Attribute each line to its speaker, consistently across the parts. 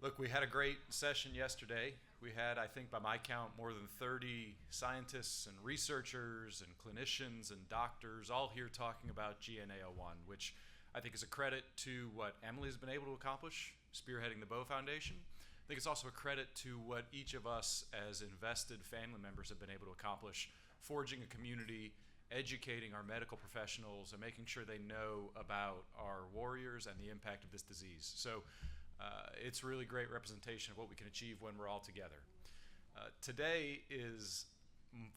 Speaker 1: Look, we had a great session yesterday. We had, I think, by my count, more than 30 scientists and researchers and clinicians and doctors all here talking about GNA01, which I think is a credit to what Emily's been able to accomplish, spearheading the Bow Foundation. I think it's also a credit to what each of us as invested family members have been able to accomplish, forging a community, educating our medical professionals, and making sure they know about our warriors and the impact of this disease. So it's really great representation of what we can achieve when we're all together. Today is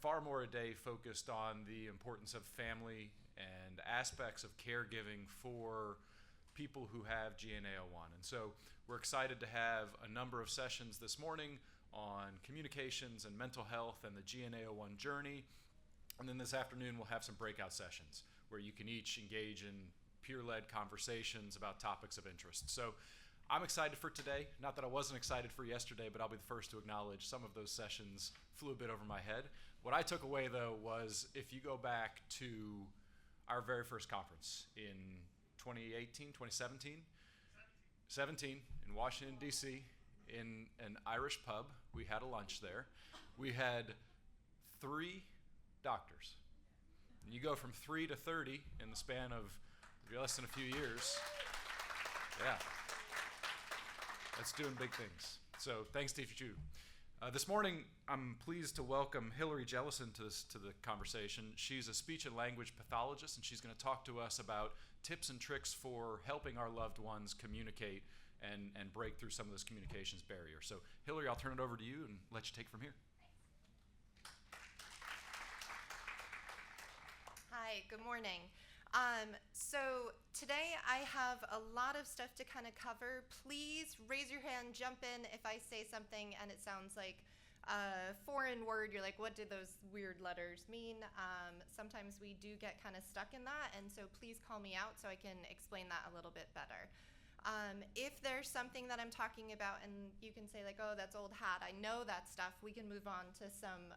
Speaker 1: far more a day focused on the importance of family and aspects of caregiving for people who have GNA01. And so we're excited to have a number of sessions this morning on communications and mental health and the GNA01 journey. And then this afternoon we'll have some breakout sessions where you can each engage in peer-led conversations about topics of interest. So I'm excited for today. Not that I wasn't excited for yesterday, but I'll be the first to acknowledge some of those sessions flew a bit over my head. What I took away, though, was if you go back to our very first conference in 2018, 2017? 17 in Washington, D.C., in an Irish pub. We had a lunch there. We had 3 doctors. And you go from 3 to 30 in the span of less than a few years. Yeah. That's doing big things. So thanks, Steve Chu. This morning, I'm pleased to welcome Hillary Jellison to the conversation. She's a speech and language pathologist, and she's going to talk to us about tips and tricks for helping our loved ones communicate and break through some of those communications barriers. So Hillary, I'll turn it over to you and let you take it from here.
Speaker 2: Hi, good morning. So today I have a lot of stuff to kind of cover. Please raise your hand, jump in if I say something and it sounds like a foreign word. You're like, what do those weird letters mean? Sometimes we do get kind of stuck in that, and so please call me out so I can explain that a little bit better. If there's something that I'm talking about and you can say like, oh, that's old hat, I know that stuff, we can move on to some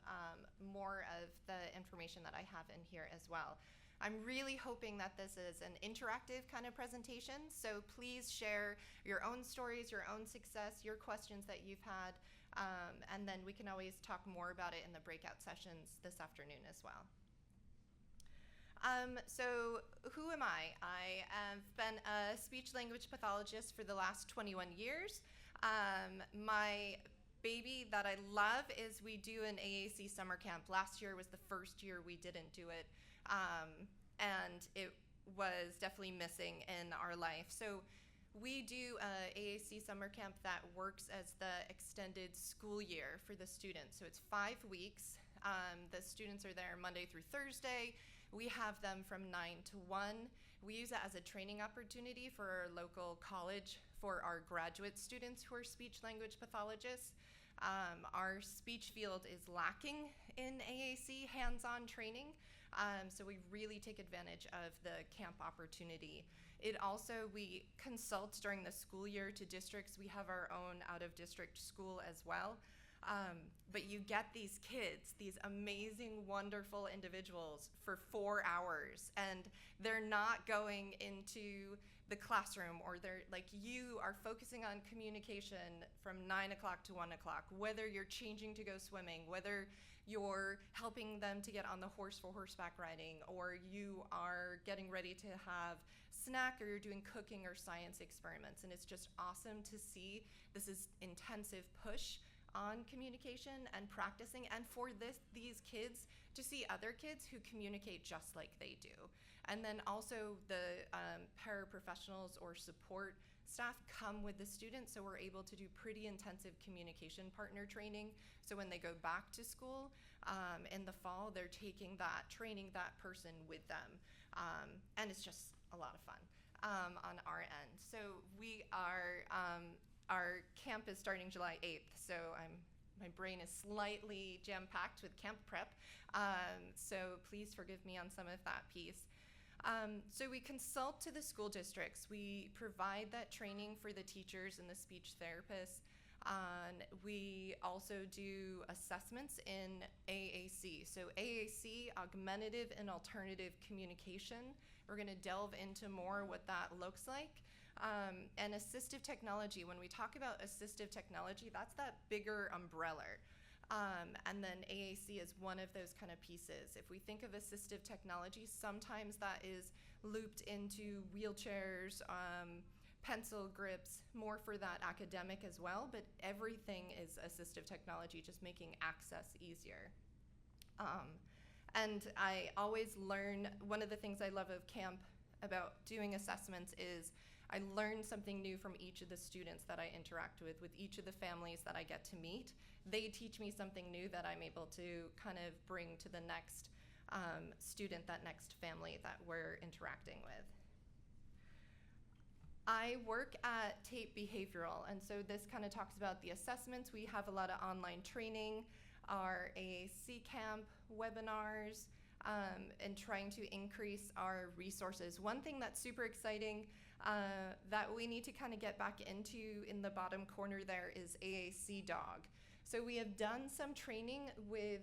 Speaker 2: more of the information that I have in here as well. I'm really hoping that this is an interactive kind of presentation, so please share your own stories, your own success, your questions that you've had, and then we can always talk more about it in the breakout sessions this afternoon as well. So who am I? I have been a speech-language pathologist for the last 21 years. My baby that I love is we do an AAC summer camp. Last year was the first year we didn't do it, and it was definitely missing in our life. So we do a AAC summer camp that works as the extended school year for the students. So it's 5 weeks. The students are there Monday through Thursday. We have them from 9 to 1. We use it as a training opportunity for our local college for our graduate students who are speech-language pathologists. Our speech field is lacking in AAC hands-on training, so we really take advantage of the camp opportunity. We consult during the school year to districts. We have our own out-of-district school as well. But you get these kids, these amazing, wonderful individuals for 4 hours, and they're not going into the classroom, or you are focusing on communication from 9 o'clock to 1 o'clock, whether you're changing to go swimming, whether you're helping them to get on the horse for horseback riding, or you are getting ready to have snack, or you're doing cooking or science experiments. And it's just awesome to see this is intensive push on communication and practicing, and for these kids to see other kids who communicate just like they do. And then also the paraprofessionals or support staff come with the students, so we're able to do pretty intensive communication partner training. So when they go back to school in the fall, they're taking that, training that person with them. And it's just a lot of fun on our end. So we are our camp is starting July 8th, so my brain is slightly jam-packed with camp prep, so please forgive me on some of that piece. So we consult to the school districts. We provide that training for the teachers and the speech therapists. We also do assessments in AAC. So AAC, augmentative and alternative communication. We're going to delve into more what that looks like. And assistive technology, when we talk about assistive technology, that's that bigger umbrella. And then AAC is one of those kind of pieces. If we think of assistive technology, sometimes that is looped into wheelchairs, pencil grips, more for that academic as well, but everything is assistive technology, just making access easier. And I always learn, one of the things I love of camp about doing assessments is I learn something new from each of the students that I interact with each of the families that I get to meet. They teach me something new that I'm able to kind of bring to the next student, that next family that we're interacting with. I work at Tape Behavioral, and so this kind of talks about the assessments. We have a lot of online training, our AAC camp webinars, and trying to increase our resources. One thing that's super exciting that we need to kind of get back into in the bottom corner there is AAC Dog. So we have done some training with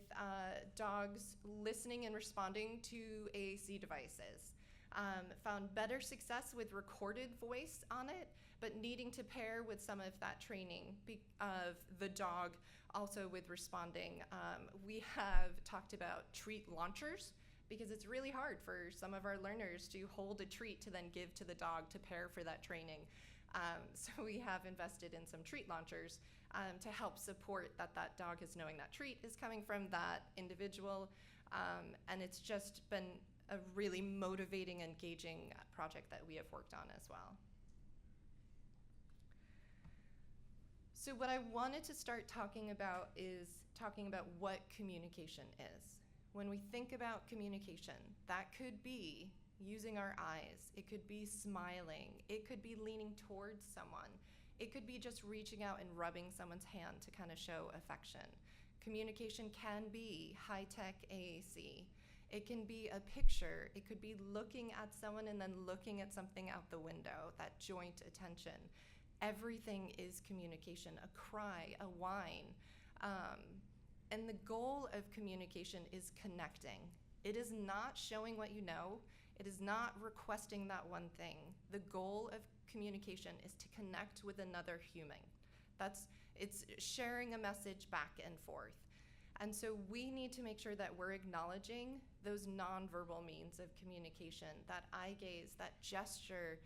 Speaker 2: dogs listening and responding to AAC devices. Found better success with recorded voice on it, but needing to pair with some of that training of the dog also with responding. We have talked about treat launchers because it's really hard for some of our learners to hold a treat to then give to the dog to pair for that training. So we have invested in some treat launchers to help support that dog is knowing that treat is coming from that individual. And it's just been a really motivating, engaging project that we have worked on as well. So what I wanted to start talking about is talking about what communication is. When we think about communication, that could be using our eyes, it could be smiling, it could be leaning towards someone, it could be just reaching out and rubbing someone's hand to kind of show affection. Communication can be high-tech AAC. It can be a picture. It could be looking at someone and then looking at something out the window, that joint attention. Everything is communication, a cry, a whine. And the goal of communication is connecting. It is not showing what you know. It is not requesting that one thing. The goal of communication is to connect with another human. It's sharing a message back and forth. And so we need to make sure that we're acknowledging those nonverbal means of communication, that eye gaze, that gesture,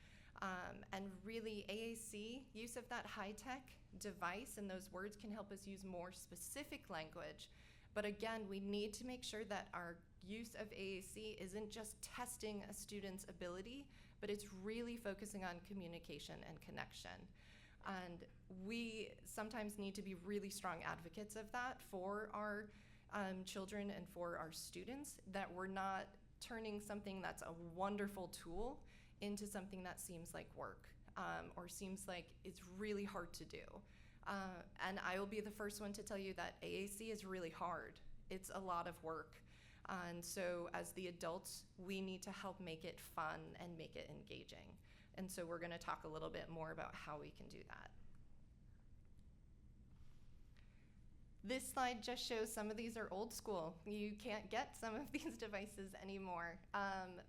Speaker 2: and really AAC, use of that high-tech device and those words can help us use more specific language. But again, we need to make sure that our use of AAC isn't just testing a student's ability, but it's really focusing on communication and connection. And we sometimes need to be really strong advocates of that for our children and for our students, that we're not turning something that's a wonderful tool into something that seems like work or seems like it's really hard to do. And I will be the first one to tell you that AAC is really hard. It's a lot of work. And so as the adults, we need to help make it fun and make it engaging. And so we're going to talk a little bit more about how we can do that. This slide just shows some of these are old school. You can't get some of these devices anymore.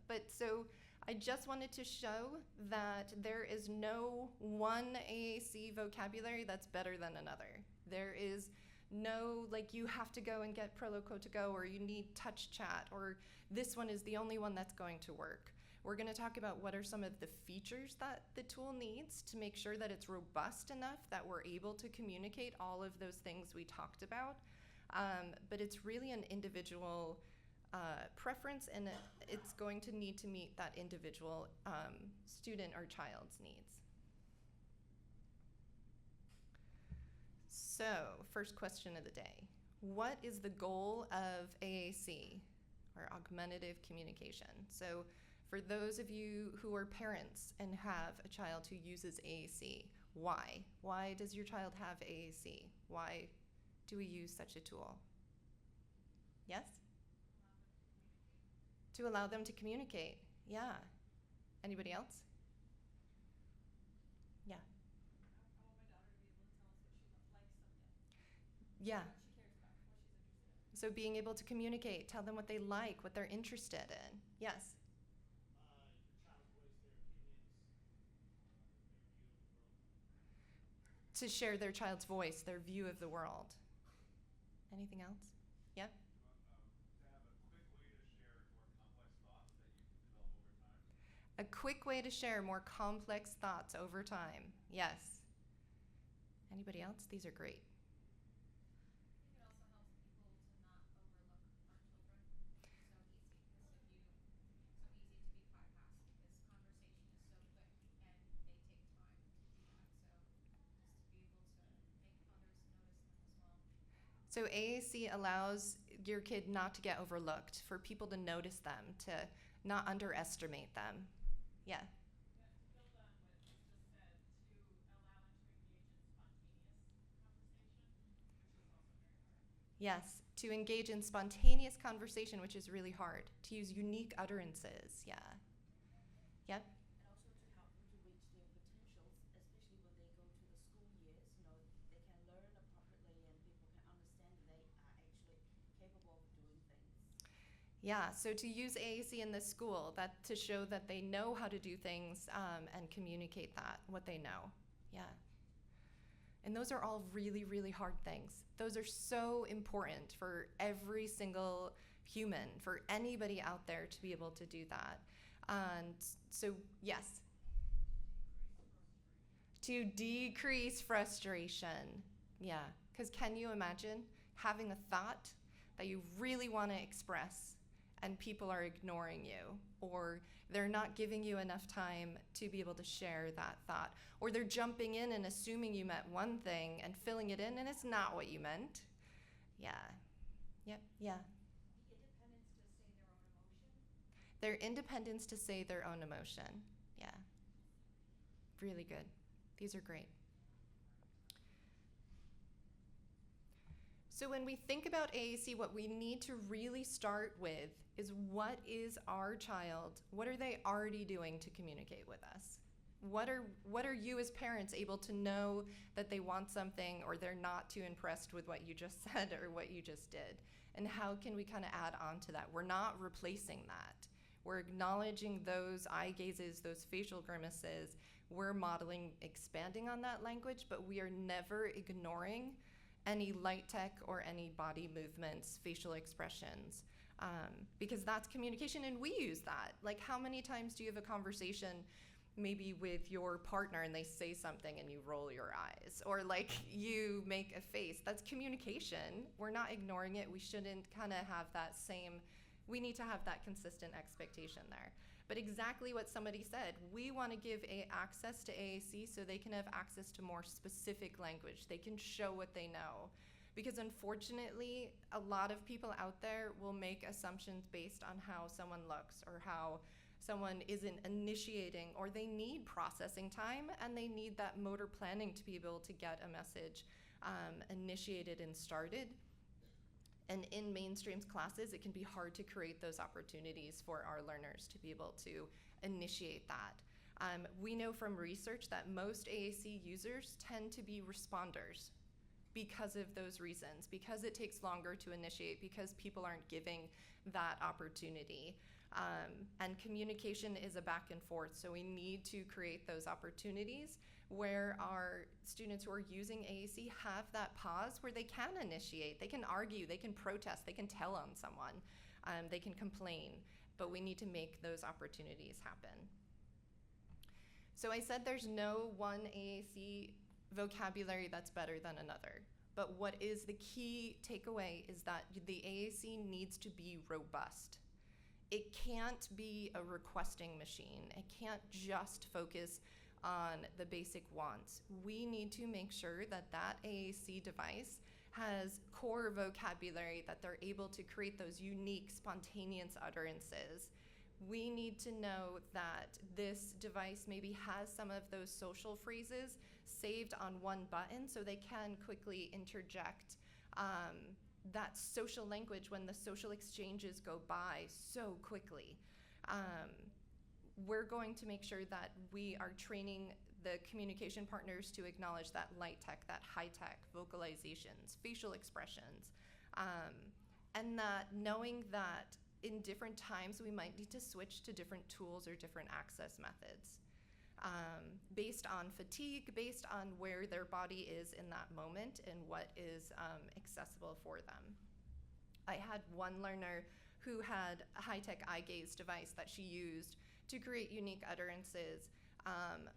Speaker 2: But so I just wanted to show that there is no one AAC vocabulary that's better than another. There is no, like, you have to go and get Proloquo to go, or you need touch chat, or this one is the only one that's going to work. We're going to talk about what are some of the features that the tool needs to make sure that it's robust enough that we're able to communicate all of those things we talked about. But it's really an individual preference, and it's going to need to meet that individual student or child's needs. So, first question of the day. What is the goal of AAC, or augmentative communication? So, for those of you who are parents and have a child who uses AAC, why? Why does your child have AAC? Why do we use such a tool? Yes? To allow them to communicate. Yeah. Anybody else? Yeah. Yeah. So being able to communicate, tell them what they like, what they're interested in. Yes. to share their child's voice, their view of the world. Anything else? Yeah? A quick way to share more complex thoughts over time. Yes. Anybody else? These are great.
Speaker 3: It also helps people to not overlook our children. So easy because if you so easy to be bypassed because conversation is so quick and they take time to do that. So just to be able to make others notice them as well.
Speaker 2: So AAC allows your kid not to get overlooked, for people to notice them, to not underestimate them. Yeah.
Speaker 4: Yeah, to build on what was just said, to allow them to engage in spontaneous conversation, which is also very hard.
Speaker 2: Yes, to engage in spontaneous conversation, which is really hard. To use unique utterances. Yeah. Yep.
Speaker 5: And also to help them to reach their potentials, especially when they go to the school years, they can learn appropriately and people can understand that they are actually capable of doing things.
Speaker 2: Yeah, so to use AAC in the school, that to show that they know how to do things and communicate that, what they know. Yeah. And those are all really, really hard things. Those are so important for every single human, for anybody out there to be able to do that. And so, yes. To decrease frustration. Yeah, because can you imagine having a thought that you really want to express and people are ignoring you, or they're not giving you enough time to be able to share that thought, or they're jumping in and assuming you meant one thing and filling it in and it's not what you meant? Yeah. Yep. Yeah.
Speaker 3: The independence to say their own emotion.
Speaker 2: Their independence to say their own emotion. Yeah. Really good. These are great. So when we think about AAC, what we need to really start with is what is our child, what are they already doing to communicate with us? What are you as parents able to know that they want something or they're not too impressed with what you just said or what you just did? And how can we kind of add on to that? We're not replacing that. We're acknowledging those eye gazes, those facial grimaces. We're modeling, expanding on that language, but we are never ignoring any light tech or any body movements, facial expressions, because that's communication and we use that. Like, how many times do you have a conversation maybe with your partner and they say something and you roll your eyes, or like you make a face? That's communication. We're not ignoring it. We shouldn't kind of have that same, we need to have that consistent expectation there. But exactly what somebody said, we want to give access to AAC so they can have access to more specific language. They can show what they know. Because unfortunately, a lot of people out there will make assumptions based on how someone looks or how someone isn't initiating, or they need processing time and they need that motor planning to be able to get a message initiated and started. And in mainstream classes, it can be hard to create those opportunities for our learners to be able to initiate that. We know from research that most AAC users tend to be responders because of those reasons, because it takes longer to initiate, because people aren't giving that opportunity. And communication is a back and forth, so we need to create those opportunities where our students who are using AAC have that pause where they can initiate, they can argue, they can protest, they can tell on someone, they can complain, but we need to make those opportunities happen. So I said there's no one AAC vocabulary that's better than another, but what is the key takeaway is that the AAC needs to be robust. It can't be a requesting machine. It can't just focus on the basic wants. We need to make sure that that AAC device has core vocabulary, that they're able to create those unique, spontaneous utterances. We need to know that this device maybe has some of those social phrases saved on one button so they can quickly interject that social language when the social exchanges go by so quickly. We're going to make sure that we are training the communication partners to acknowledge that light tech, that high tech, vocalizations, facial expressions, and that knowing that in different times we might need to switch to different tools or different access methods. based on fatigue, based on where their body is in that moment and what is accessible for them. I had one learner who had a high-tech eye gaze device that she used to create unique utterances,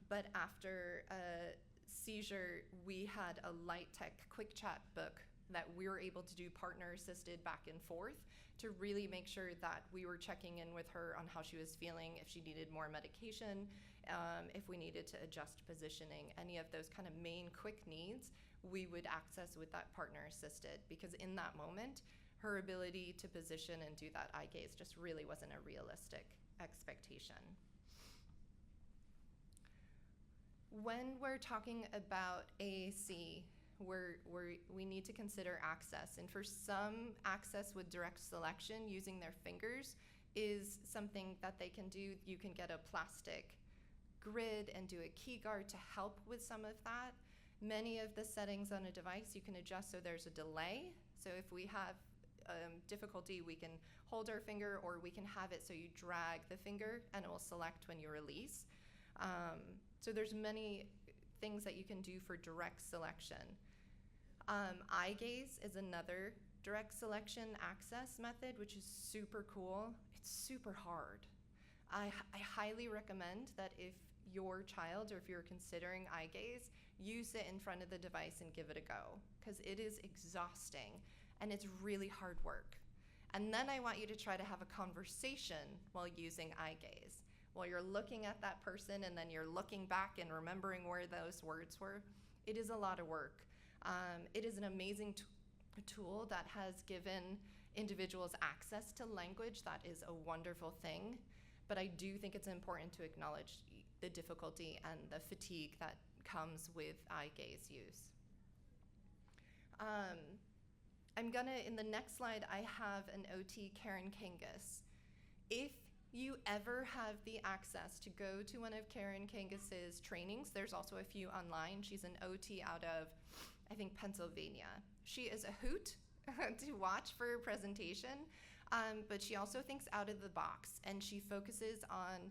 Speaker 2: but after a seizure, we had a light tech quick chat book that we were able to do partner assisted back and forth to really make sure that we were checking in with her on how she was feeling, if she needed more medication, if we needed to adjust positioning, any of those kind of main quick needs we would access with that partner assisted, because in that moment her ability to position and do that eye gaze just really wasn't a realistic expectation. When we're talking about AAC, we need to consider access. And for some, access with direct selection using their fingers is something that they can do. You can get a plastic grid and do a key guard to help with some of that. Many of the settings on a device you can adjust so there's a delay. So if we have difficulty, we can hold our finger, or we can have it so you drag the finger and it will select when you release. So there's many things that you can do for direct selection. Eye gaze is another direct selection access method, which is super cool. It's super hard. I highly recommend that if your child, or if you're considering eye gaze, use it in front of the device and give it a go, because it is exhausting and it's really hard work. And then I want you to try to have a conversation while using eye gaze. While you're looking at that person and then you're looking back and remembering where those words were, it is a lot of work. It is an amazing tool that has given individuals access to language. That is a wonderful thing. But I do think it's important to acknowledge the difficulty and the fatigue that comes with eye gaze use. In the next slide, I have an OT, Karen Kangas. If you ever have the access to go to one of Karen Kangas's trainings, there's also a few online. She's an OT out of, I think, Pennsylvania. She is a hoot to watch for her presentation, but she also thinks out of the box, and she focuses on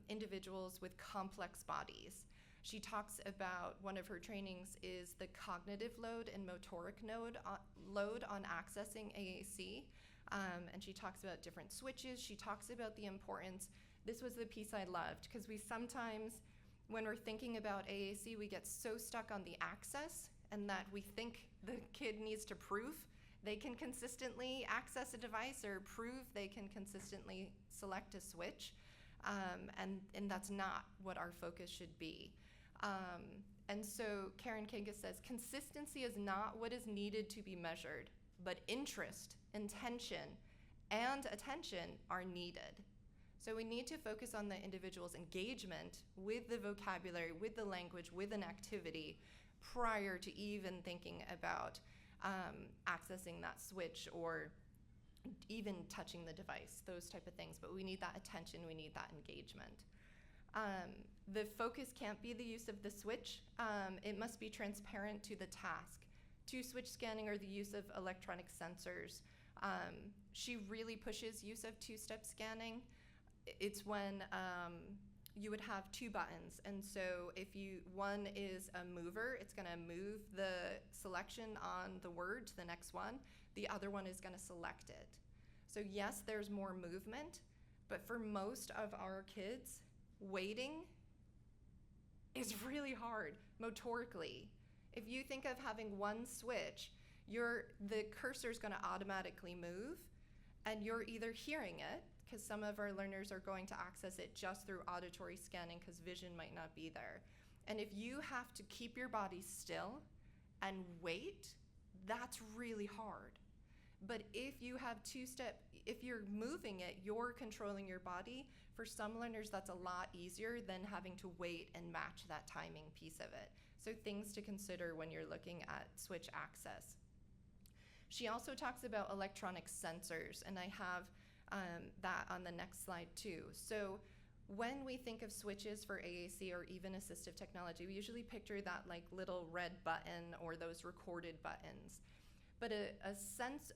Speaker 2: individuals with complex bodies. She talks about, one of her trainings is the cognitive load and motoric load on accessing AAC. And she talks about different switches. She talks about the importance. This was the piece I loved, because we sometimes, when we're thinking about AAC, we get so stuck on the access and that we think the kid needs to prove they can consistently access a device or prove they can consistently select a switch. And that's not what our focus should be. And so Karen Kangas says, consistency is not what is needed to be measured, but interest, intention, and attention are needed. So we need to focus on the individual's engagement with the vocabulary, with the language, with an activity, prior to even thinking about accessing that switch or even touching the device, those type of things. But we need that attention, we need that engagement. The focus can't be the use of the switch. It must be transparent to the task. To switch scanning or the use of electronic sensors. She really pushes use of two-step scanning. It's when you would have two buttons, and so if one is a mover, it's going to move the selection on the word to the next one. The other one is going to select it. So yes, there's more movement, but for most of our kids, waiting is really hard motorically. If you think of having one switch, the cursor is going to automatically move, and you're either hearing it, because some of our learners are going to access it just through auditory scanning because vision might not be there. And if you have to keep your body still and wait, that's really hard. But if you have if you're moving it, you're controlling your body. For some learners, that's a lot easier than having to wait and match that timing piece of it. So things to consider when you're looking at switch access. She also talks about electronic sensors, and I have that on the next slide too. So when we think of switches for AAC or even assistive technology, we usually picture that like little red button or those recorded buttons. But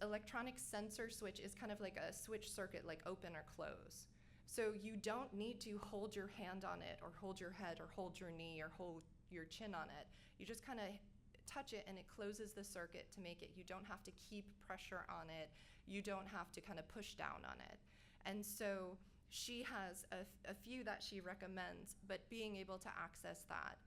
Speaker 2: electronic sensor switch is kind of like a switch circuit, like open or close. So you don't need to hold your hand on it or hold your head or hold your knee or hold your chin on it. You just kind of touch it and it closes the circuit to make it. You don't have to keep pressure on it. You don't have to kind of push down on it. And so she has a few that she recommends, but being able to access that.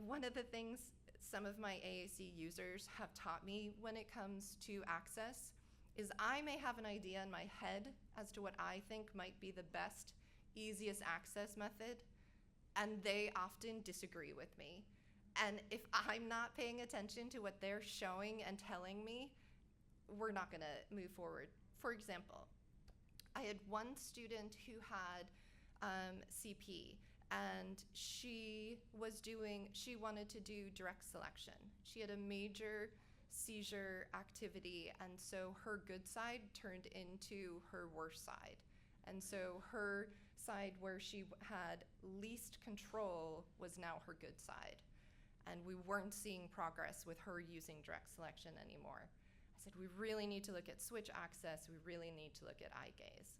Speaker 2: One of the things some of my AAC users have taught me when it comes to access is I may have an idea in my head as to what I think might be the best, easiest access method, and they often disagree with me. And if I'm not paying attention to what they're showing and telling me, we're not gonna move forward. For example, I had one student who had CP, and she wanted to do direct selection. She had a major seizure activity, and so her good side turned into her worst side. And so her side where she had least control was now her good side. And we weren't seeing progress with her using direct selection anymore. I said, we really need to look at switch access. We really need to look at eye gaze.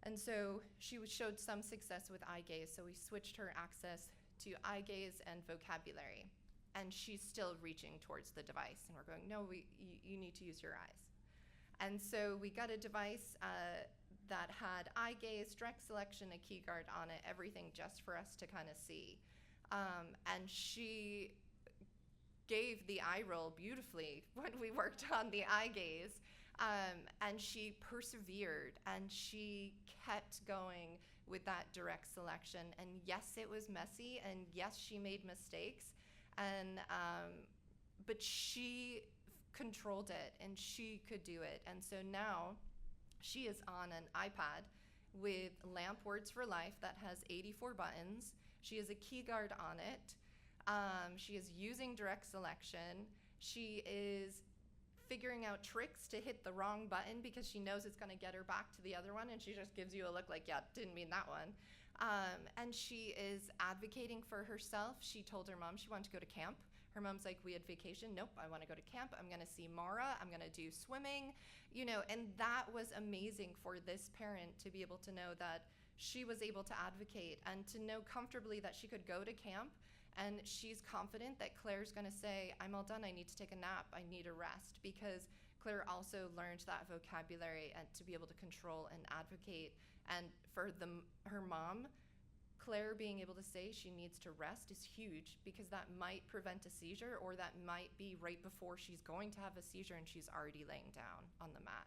Speaker 2: And so she showed some success with eye gaze, so we switched her access to eye gaze and vocabulary. And she's still reaching towards the device. And we're going, no, you need to use your eyes. And so we got a device that had eye gaze, direct selection, a key guard on it, everything just for us to kind of see. And she gave the eye roll beautifully when we worked on the eye gaze. And she persevered and she kept going with that direct selection. And yes, it was messy, and yes, she made mistakes. And but she controlled it and she could do it. And so now she is on an iPad with LAMP Words for Life that has 84 buttons. She has a key guard on it. She is using direct selection. She is figuring out tricks to hit the wrong button because she knows it's going to get her back to the other one, and she just gives you a look like, yeah, didn't mean that one. And she is advocating for herself. She told her mom she wanted to go to camp. Her mom's like, we had vacation. Nope, I want to go to camp. I'm going to see Mara. I'm going to do swimming, and that was amazing for this parent to be able to know that she was able to advocate and to know comfortably that she could go to camp. And she's confident that Claire's going to say, I'm all done. I need to take a nap. I need a rest, because Claire also learned that vocabulary and to be able to control and advocate. And for her mom, Claire being able to say she needs to rest is huge, because that might prevent a seizure, or that might be right before she's going to have a seizure and she's already laying down on the mat.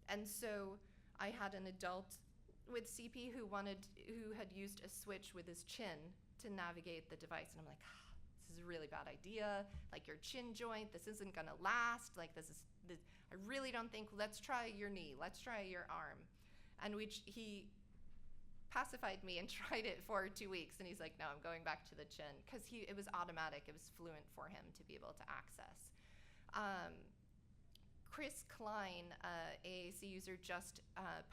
Speaker 2: And so I had an adult with CP who had used a switch with his chin to navigate the device, and I'm like, this is a really bad idea. Like, your chin joint, this isn't gonna last. Like, I really don't think. Let's try your knee. Let's try your arm. And he pacified me and tried it for 2 weeks, and he's like, no, I'm going back to the chin, because it was automatic. It was fluent for him to be able to access. Chris Klein, AAC user, just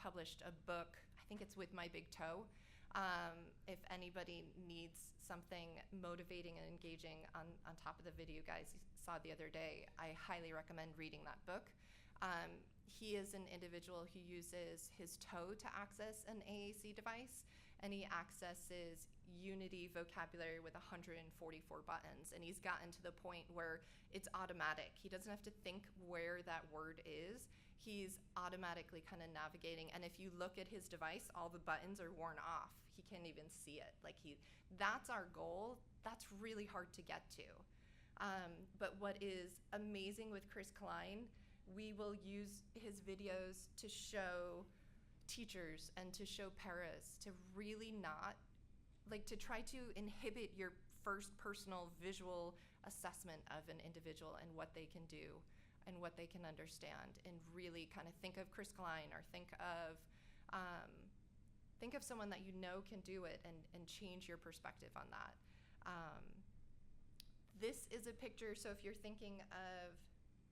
Speaker 2: published a book. I think it's With My Big Toe. If anybody needs something motivating and engaging on top of the video guys saw the other day, I highly recommend reading that book. He is an individual who uses his toe to access an AAC device, and he accesses Unity vocabulary with 144 buttons, and he's gotten to the point where it's automatic. He doesn't have to think where that word is. He's automatically kind of navigating, and if you look at his device, all the buttons are worn off. He can't even see it. That's our goal. That's really hard to get to. But what is amazing with Chris Klein, we will use his videos to show teachers and to show paras to really not, to try to inhibit your first personal visual assessment of an individual and what they can do and what they can understand, and really kind of think of Chris Klein, or think of someone that you know can do it, and change your perspective on that. This is a picture, so if you're thinking of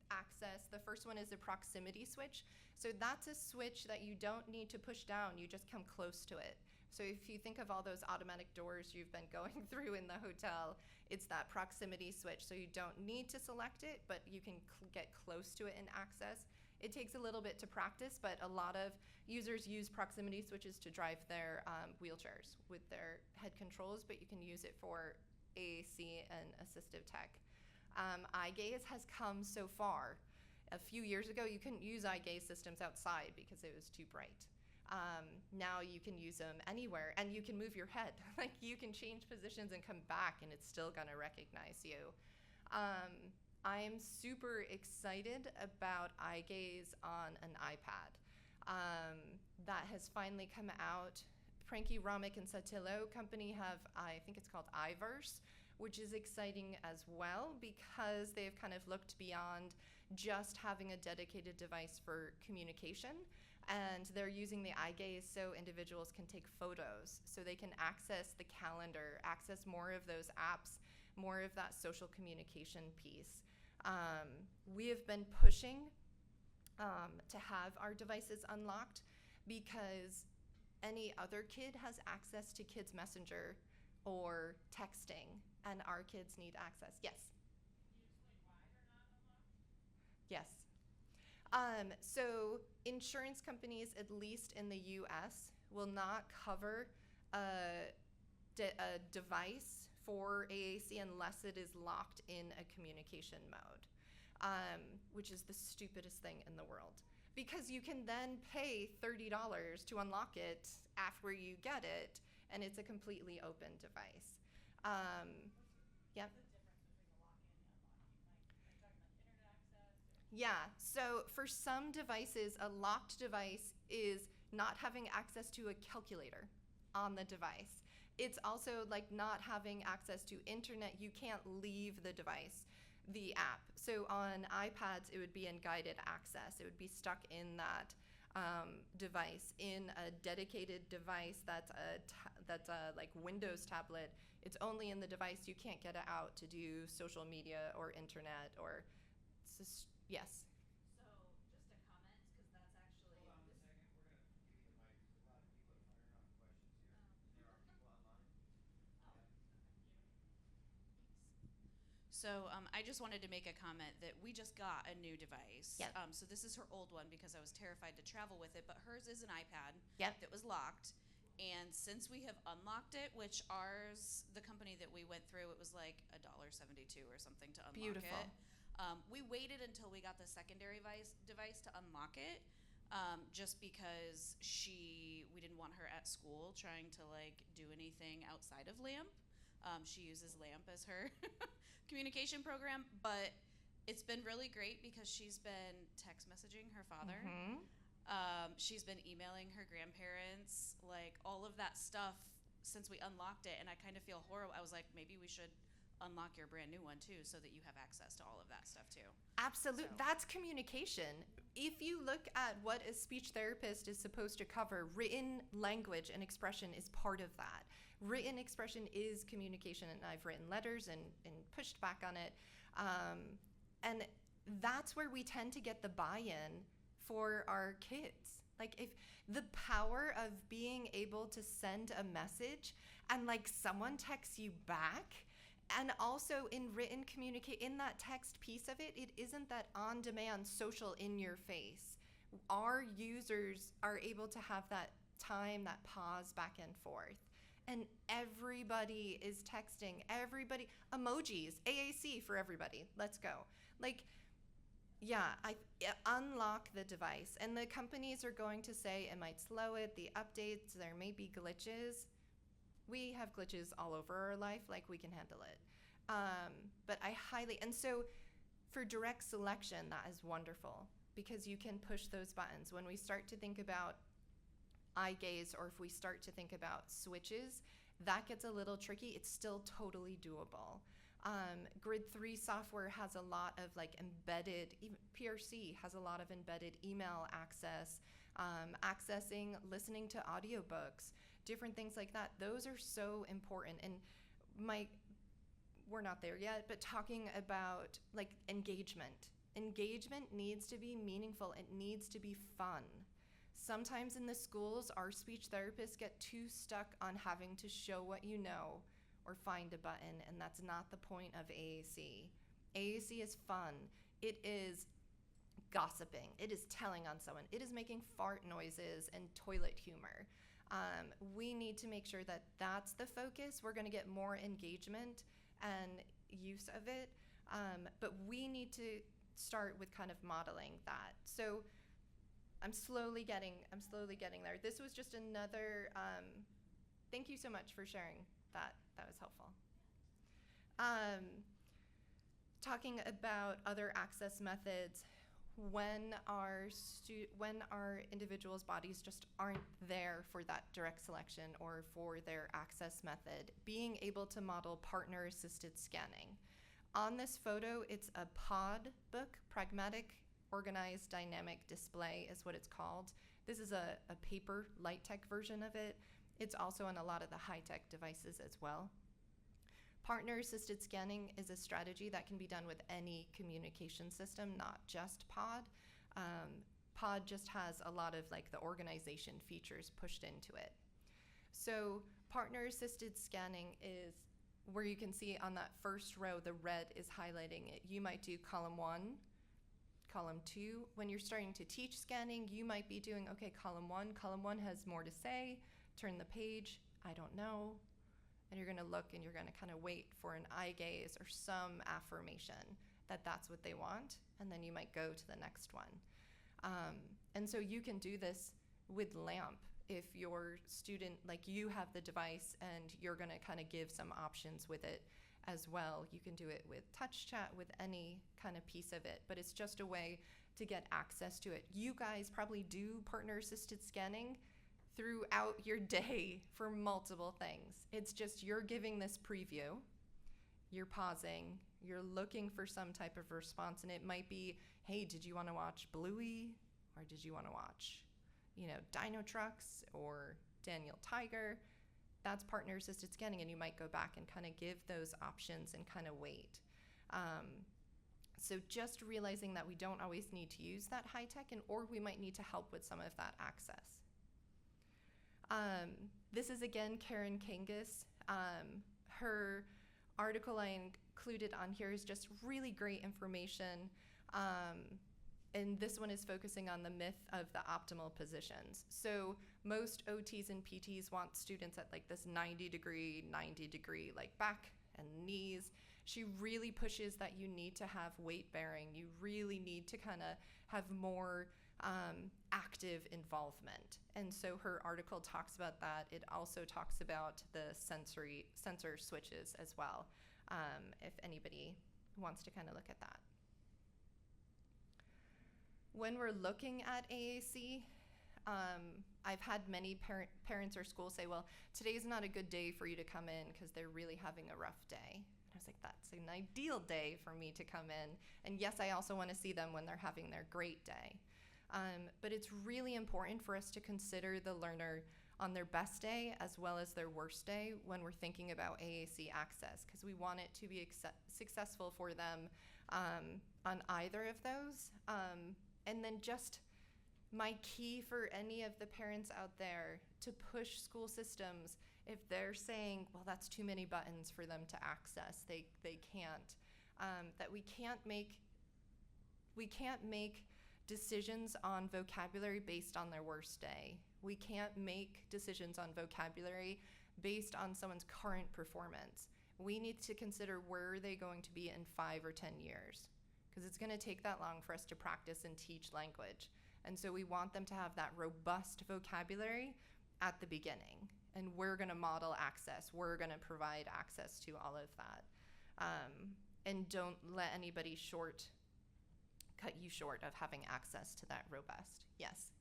Speaker 2: access, the first one is a proximity switch. So that's a switch that you don't need to push down, you just come close to it. So if you think of all those automatic doors you've been going through in the hotel, it's that proximity switch. So you don't need to select it, but you can get close to it in access. It takes a little bit to practice, but a lot of users use proximity switches to drive their wheelchairs with their head controls, but you can use it for AAC and assistive tech. Eye gaze has come so far. A few years ago, you couldn't use eye gaze systems outside because it was too bright. Now you can use them anywhere, and you can move your head. Like, you can change positions and come back, and it's still gonna recognize you. I am super excited about eye gaze on an iPad. That has finally come out. Pranky Ramick and Satillo company have, I think it's called iVerse, which is exciting as well because they've kind of looked beyond just having a dedicated device for communication, and they're using the eye gaze so individuals can take photos, so they can access the calendar, access more of those apps, more of that social communication piece. We have been pushing to have our devices unlocked because any other kid has access to Kids Messenger or texting, and our kids need access. Yes. Yes. So insurance companies, at least in the US, will not cover a device for AAC unless it is locked in a communication mode, which is the stupidest thing in the world. Because you can then pay $30 to unlock it after you get it, and it's a completely open device. Yep. Yeah, so for some devices, a locked device is not having access to a calculator on the device. It's also like not having access to internet. You can't leave the device, the app. So on iPads, it would be in guided access. It would be stuck in that device. In a dedicated device that's a like Windows tablet, it's only in the device. You can't get it out to do social media or internet or yes.
Speaker 5: So, just a comment, because that's actually.
Speaker 6: Hold on a second, we're gonna give you the mic, because a lot of people are firing off questions here. There are people online.
Speaker 5: So I just wanted to make a comment that we just got a new device.
Speaker 2: Yep.
Speaker 5: So this is her old one because I was terrified to travel with it, but hers is an iPad
Speaker 2: Yep.
Speaker 5: that was locked. And since we have unlocked it, which ours, the company that we went through, it was like $1.72 or something to unlock
Speaker 2: Beautiful.
Speaker 5: it. We waited until we got the secondary device to unlock it, just because we didn't want her at school trying to like do anything outside of LAMP. She uses LAMP as her communication program, but it's been really great because she's been text messaging her father.
Speaker 2: Mm-hmm.
Speaker 5: She's been emailing her grandparents, like all of that stuff since we unlocked it, and I kind of feel horrible. I was like, maybe we should unlock your brand new one too so that you have access to all of that stuff too.
Speaker 2: Absolutely.
Speaker 5: So.
Speaker 2: That's communication. If you look at what a speech therapist is supposed to cover, written language and expression is part of that. Written expression is communication, and I've written letters and pushed back on it. And that's where we tend to get the buy-in for our kids. Like, if the power of being able to send a message and like someone texts you back, and also in written in that text piece of it, it isn't that on-demand social in your face. Our users are able to have that time, that pause back and forth. And everybody is texting, emojis, AAC for everybody, let's go. Like, yeah, unlock the device. And the companies are going to say it might slow it, the updates, there may be glitches. We have glitches all over our life, like we can handle it. But and so for direct selection, that is wonderful because you can push those buttons. When we start to think about eye gaze, or if we start to think about switches, that gets a little tricky. It's still totally doable. Grid 3 software has a lot of like embedded, even PRC has a lot of embedded email access, accessing, listening to audiobooks, different things like that. Those are so important. And we're not there yet, but talking about like engagement. Engagement needs to be meaningful. It needs to be fun. Sometimes in the schools, our speech therapists get too stuck on having to show what you know or find a button, and that's not the point of AAC. AAC is fun. It is gossiping. It is telling on someone. It is making fart noises and toilet humor. We need to make sure that that's the focus. We're going to get more engagement and use of it, but we need to start with kind of modeling that. So I'm slowly getting there. This was just another. Thank you so much for sharing that. That was helpful. Talking about other access methods, when our individuals' bodies just aren't there for that direct selection or for their access method, being able to model partner-assisted scanning. On this photo, it's a POD book, Pragmatic Organized Dynamic Display is what it's called. This is a paper light tech version of it. It's also on a lot of the high-tech devices as well. Partner-assisted scanning is a strategy that can be done with any communication system, not just POD. POD just has a lot of like the organization features pushed into it. So partner-assisted scanning is where you can see on that first row, the red is highlighting it. You might do column 1, column 2. When you're starting to teach scanning, you might be doing, okay, column 1 has more to say, turn the page, I don't know. And you're gonna look and you're gonna kind of wait for an eye gaze or some affirmation that that's what they want. And then you might go to the next one. And so you can do this with LAMP. If your student, like you have the device and you're gonna kind of give some options with it as well. You can do it with touch chat, with any kind of piece of it, but it's just a way to get access to it. You guys probably do partner-assisted scanning throughout your day for multiple things. It's just you're giving this preview, you're pausing, you're looking for some type of response, and it might be, hey, did you want to watch Bluey, or did you want to watch, Dino Trucks or Daniel Tiger? That's partner-assisted scanning, and you might go back and kind of give those options and kind of wait. So just realizing that we don't always need to use that high tech, or we might need to help with some of that access. This is again Karen Kangas. Her article I included on here is just really great information. And this one is focusing on the myth of the optimal positions. So most OTs and PTs want students at like this 90 degree, like back and knees. She really pushes that you need to have weight bearing. You really need to kind of have more active involvement. And so her article talks about that. It also talks about the sensor switches as well, if anybody wants to kind of look at that. When we're looking at AAC, I've had many parents or schools say, well, today's not a good day for you to come in because they're really having a rough day. And I was like, that's an ideal day for me to come in. And yes, I also want to see them when they're having their great day. But it's really important for us to consider the learner on their best day as well as their worst day when we're thinking about AAC access, because we want it to be successful for them on either of those. And then just my key for any of the parents out there to push school systems, if they're saying, well, that's too many buttons for them to access, they can't, that we can't make decisions on vocabulary based on their worst day. We can't make decisions on vocabulary based on someone's current performance. We need to consider where are they going to be in 5 or 10 years, because it's going to take that long for us to practice and teach language. And so we want them to have that robust vocabulary at the beginning. And we're going to model access. We're going to provide access to all of that. And don't let anybody cut you short of having access to that robust. Yes?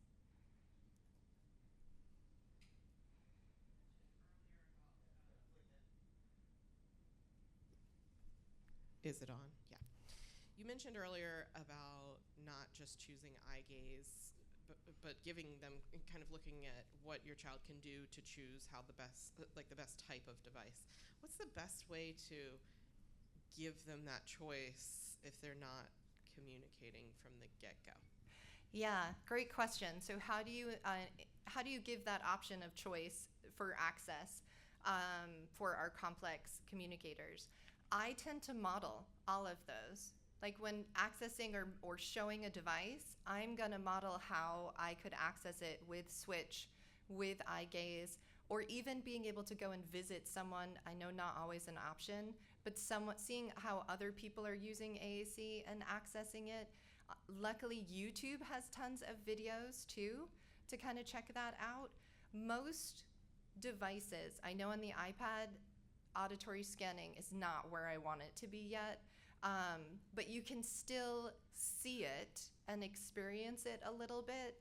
Speaker 7: Is it on? Yeah. You mentioned earlier about not just choosing eye gaze, but giving them, kind of looking at what your child can do to choose how the best type of device. What's the best way to give them that choice if they're not communicating from the get-go?
Speaker 2: Yeah, great question. So how do you give that option of choice for access for our complex communicators? I tend to model all of those. Like when accessing or showing a device, I'm going to model how I could access it with Switch, with eye gaze, or even being able to go and visit someone. I know not always an option, but somewhat seeing how other people are using AAC and accessing it. Luckily, YouTube has tons of videos too to kind of check that out. Most devices, I know on the iPad, auditory scanning is not where I want it to be yet. But you can still see it and experience it a little bit,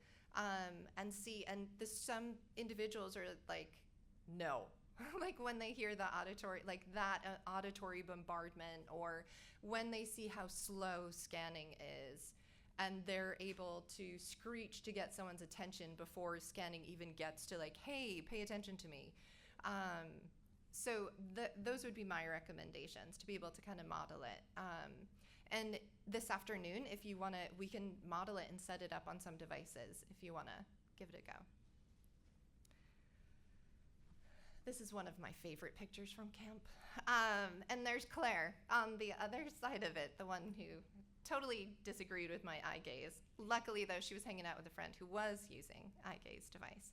Speaker 2: and see. And some individuals are like, no, like when they hear the auditory, like that auditory bombardment, or when they see how slow scanning is, and they're able to screech to get someone's attention before scanning even gets to like, hey, pay attention to me. So those would be my recommendations to be able to kind of model it. And this afternoon, if you want to, we can model it and set it up on some devices if you want to give it a go. This is one of my favorite pictures from camp. And there's Claire on the other side of it, the one who totally disagreed with my eye gaze. Luckily, though, she was hanging out with a friend who was using eye gaze device.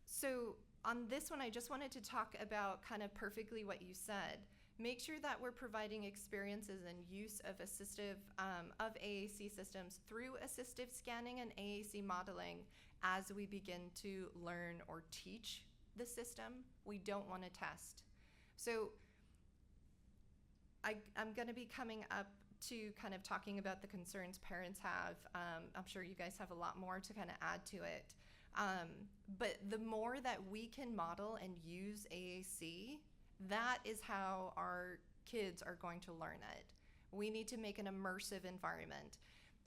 Speaker 2: So on this one, I just wanted to talk about kind of perfectly what you said. Make sure that we're providing experiences and use of of AAC systems through assistive scanning and AAC modeling as we begin to learn or teach the system. We don't want to test. So I'm going to be coming up to kind of talking about the concerns parents have. I'm sure you guys have a lot more to kind of add to it. But the more that we can model and use AAC, that is how our kids are going to learn it. We need to make an immersive environment.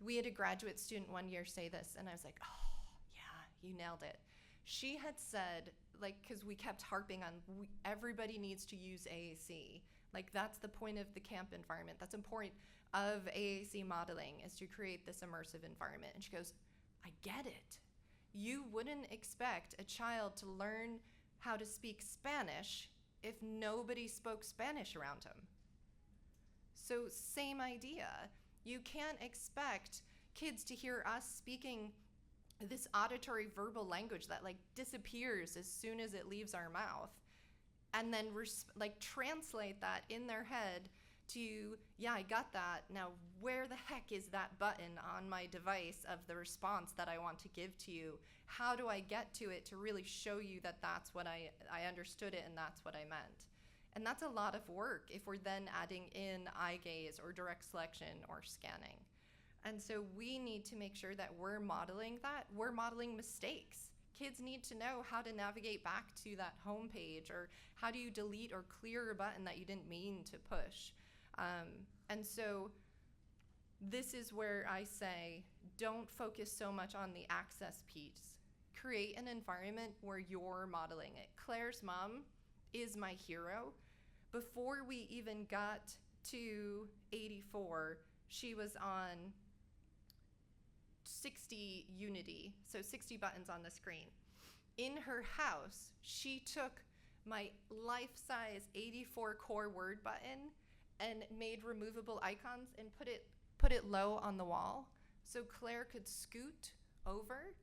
Speaker 2: We had a graduate student one year say this, and I was like, oh, yeah, you nailed it. She had said, like, because we kept harping on everybody needs to use AAC. Like, that's the point of the camp environment. That's important of AAC modeling, is to create this immersive environment. And she goes, I get it. You wouldn't expect a child to learn how to speak Spanish if nobody spoke Spanish around him. So same idea. You can't expect kids to hear us speaking this auditory verbal language that like disappears as soon as it leaves our mouth, and then like translate that in their head to, yeah, I got that. Now, where the heck is that button on my device of the response that I want to give to you? How do I get to it to really show you that that's what I understood it and that's what I meant? And that's a lot of work if we're then adding in eye gaze or direct selection or scanning. And so we need to make sure that we're modeling that. We're modeling mistakes. Kids need to know how to navigate back to that home page, or how do you delete or clear a button that you didn't mean to push. And so this is where I say, don't focus so much on the access piece. Create an environment where you're modeling it. Claire's mom is my hero. Before we even got to 84, she was on 60 Unity, so 60 buttons on the screen. In her house, she took my life-size 84 core word button and made removable icons and put it low on the wall, so Claire could scoot over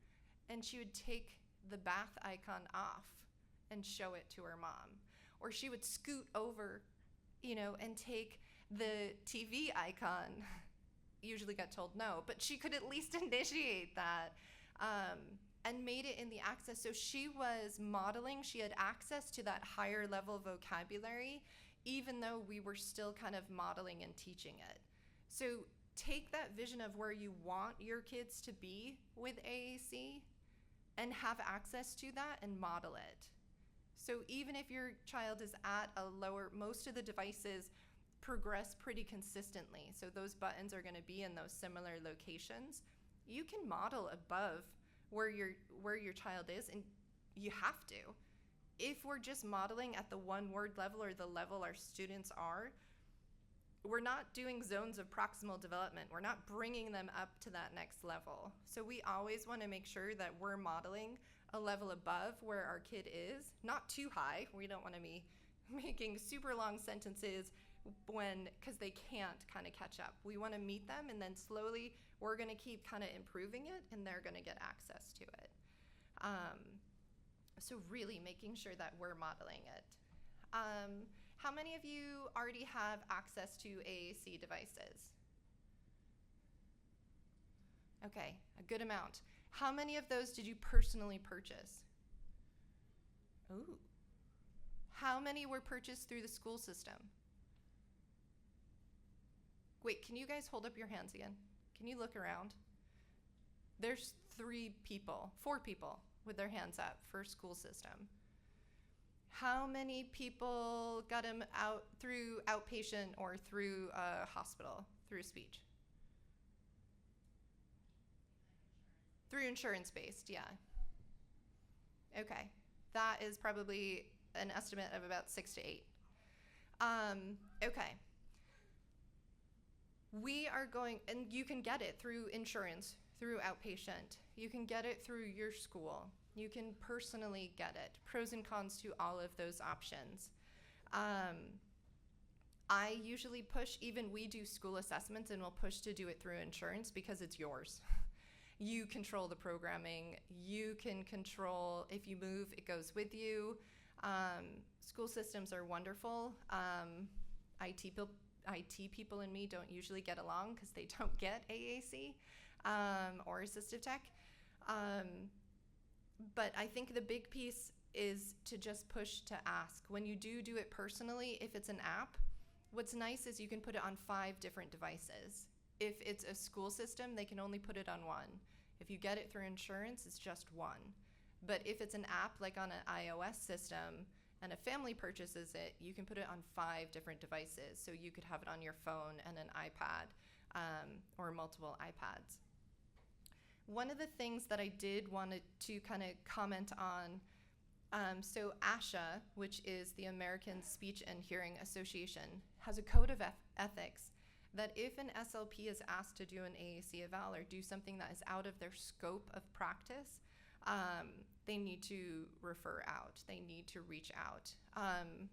Speaker 2: and she would take the bath icon off and show it to her mom. Or she would scoot over, and take the TV icon. Usually got told no, but she could at least initiate that, and made it in the access. So she was modeling, she had access to that higher level vocabulary, even though we were still kind of modeling and teaching it. So take that vision of where you want your kids to be with AAC and have access to that and model it. So even if your child is at a lower, most of the devices progress pretty consistently. So those buttons are going to be in those similar locations. You can model above where your child is, and you have to. If we're just modeling at the one word level or the level our students are, we're not doing zones of proximal development. We're not bringing them up to that next level. So we always want to make sure that we're modeling a level above where our kid is, not too high. We don't want to be making super long sentences, because they can't kind of catch up. We want to meet them, and then slowly we're going to keep kind of improving it, and they're going to get access to it. So really making sure that we're modeling it. How many of you already have access to AAC devices? Okay, a good amount. How many of those did you personally purchase? Ooh. How many were purchased through the school system? Wait, can you guys hold up your hands again? Can you look around? There's 4 people with their hands up for school system. How many people got them out through outpatient or through a hospital, through speech? Through insurance-based, yeah. Okay, that is probably an estimate of about 6 to 8. Okay. We are going, and you can get it through insurance, through outpatient. You can get it through your school. You can personally get it. Pros and cons to all of those options. I usually push, even we do school assessments, and we'll push to do it through insurance because it's yours. You control the programming. You can control, if you move, it goes with you. School systems are wonderful. IT people and me don't usually get along because they don't get AAC or assistive tech. But I think the big piece is to just push to ask. When you do it personally, if it's an app, what's nice is you can put it on 5 different devices. If it's a school system, they can only put it on 1. If you get it through insurance, it's just 1. But if it's an app like on an iOS system and a family purchases it, you can put it on 5 different devices. So you could have it on your phone and an iPad or multiple iPads. One of the things that I did want to kind of comment on, so ASHA, which is the American Speech and Hearing Association, has a code of ethics that if an SLP is asked to do an AAC eval or do something that is out of their scope of practice, they need to refer out. They need to reach out.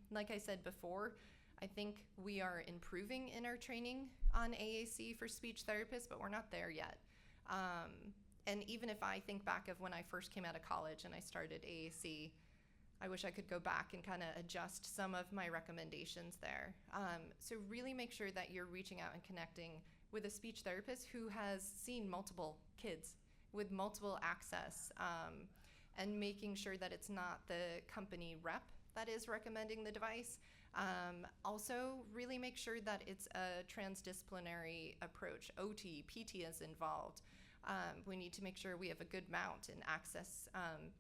Speaker 2: Like I said before, I think we are improving in our training on AAC for speech therapists, but we're not there yet. And even if I think back of when I first came out of college and I started AAC, I wish I could go back and kind of adjust some of my recommendations there. So really make sure that you're reaching out and connecting with a speech therapist who has seen multiple kids with multiple access, and making sure that it's not the company rep that is recommending the device. Also, really make sure that it's a transdisciplinary approach. OT, PT is involved. We need to make sure we have a good mount and access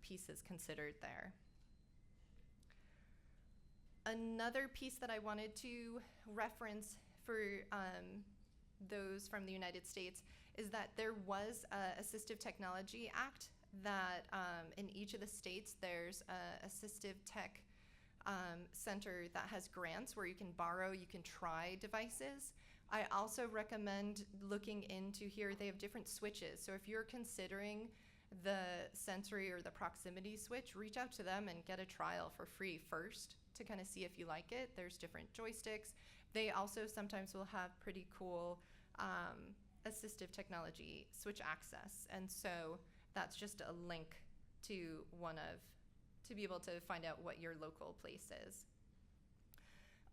Speaker 2: pieces considered there. Another piece that I wanted to reference for those from the United States is that there was a Assistive Technology Act that in each of the states there's a assistive tech center that has grants where you can borrow, you can try devices. I also recommend looking into here, they have different switches. So if you're considering the sensory or the proximity switch, reach out to them and get a trial for free first to kind of see if you like it. There's different joysticks. They also sometimes will have pretty cool assistive technology switch access. And so that's just a link to to be able to find out what your local place is.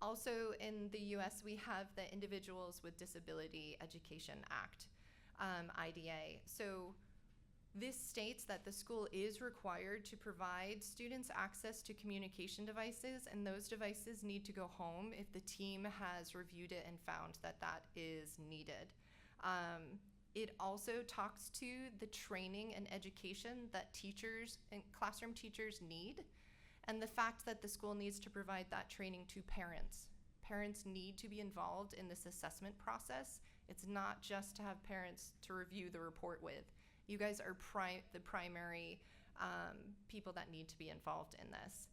Speaker 2: Also in the US, we have the Individuals with Disability Education Act, IDA. So this states that the school is required to provide students access to communication devices, and those devices need to go home if the team has reviewed it and found that that is needed. It also talks to the training and education that teachers and classroom teachers need, and the fact that the school needs to provide that training to parents. Parents need to be involved in this assessment process. It's not just to have parents to review the report with. You guys are the primary people that need to be involved in this.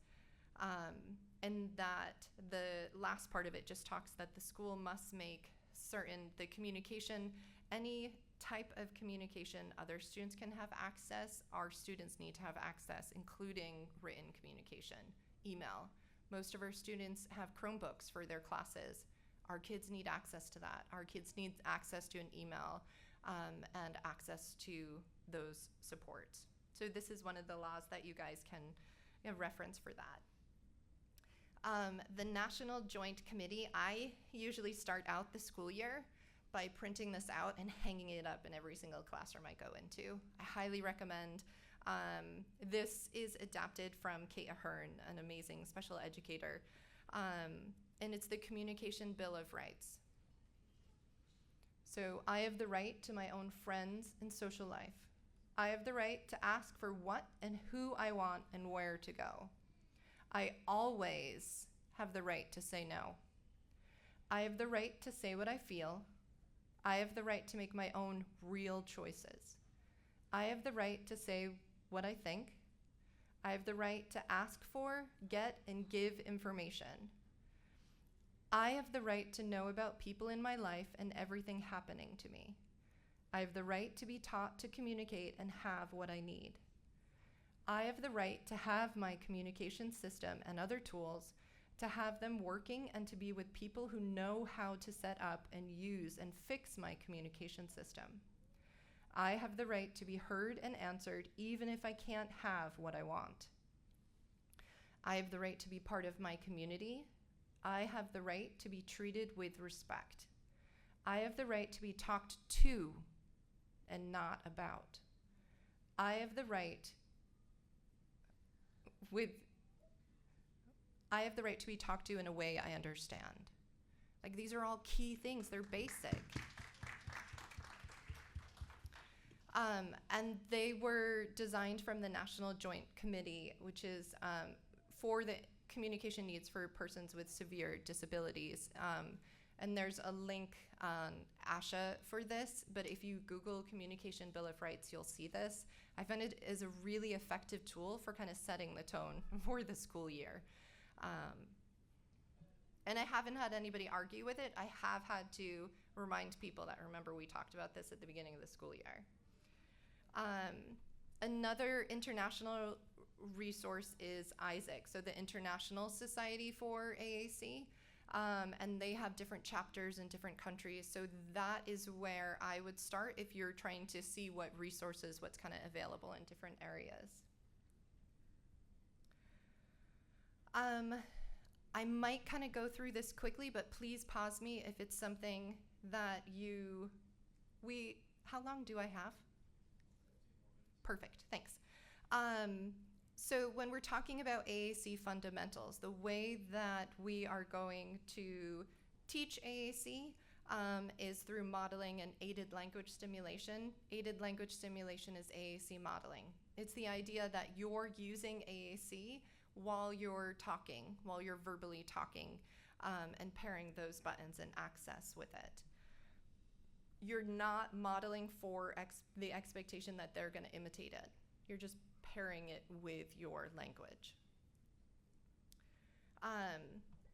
Speaker 2: And that the last part of it just talks that the school must make certain the communication, any type of communication other students can have access, our students need to have access, including written communication, email. Most of our students have Chromebooks for their classes. Our kids need access to that. Our kids need access to an email and access to those supports. So this is one of the laws that you guys can reference for that. The National Joint Committee, I usually start out the school year by printing this out and hanging it up in every single classroom I go into. I highly recommend. This is adapted from Kate Ahern, an amazing special educator, and it's the Communication Bill of Rights. So I have the right to my own friends and social life. I have the right to ask for what and who I want and where to go. I always have the right to say no. I have the right to say what I feel. I have the right to make my own real choices. I have the right to say what I think. I have the right to ask for, get, and give information. I have the right to know about people in my life and everything happening to me. I have the right to be taught to communicate and have what I need. I have the right to have my communication system and other tools, to have them working and to be with people who know how to set up and use and fix my communication system. I have the right to be heard and answered even if I can't have what I want. I have the right to be part of my community. I have the right to be treated with respect. I have the right to be talked to and not about. I have the right to be talked to in a way I understand. Like, these are all key things, they're basic. And they were designed from the National Joint Committee, which is for the communication needs for persons with severe disabilities. And there's a link on ASHA for this, but if you Google Communication Bill of Rights, you'll see this. I find it is a really effective tool for kind of setting the tone for the school year. And I haven't had anybody argue with it. I have had to remind people that, remember, we talked about this at the beginning of the school year. Another international resource is ISAC, so the International Society for AAC, and they have different chapters in different countries, so that is where I would start if you're trying to see what resources, what's kind of available in different areas. I might kind of go through this quickly, but please pause me if it's something that how long do I have? Perfect, thanks. So when we're talking about AAC fundamentals, the way that we are going to teach AAC is through modeling and aided language stimulation. Aided language stimulation is AAC modeling. It's the idea that you're using AAC while you're talking, while you're verbally talking, and pairing those buttons and access with it. You're not modeling for the expectation that they're going to imitate it. You're just pairing it with your language.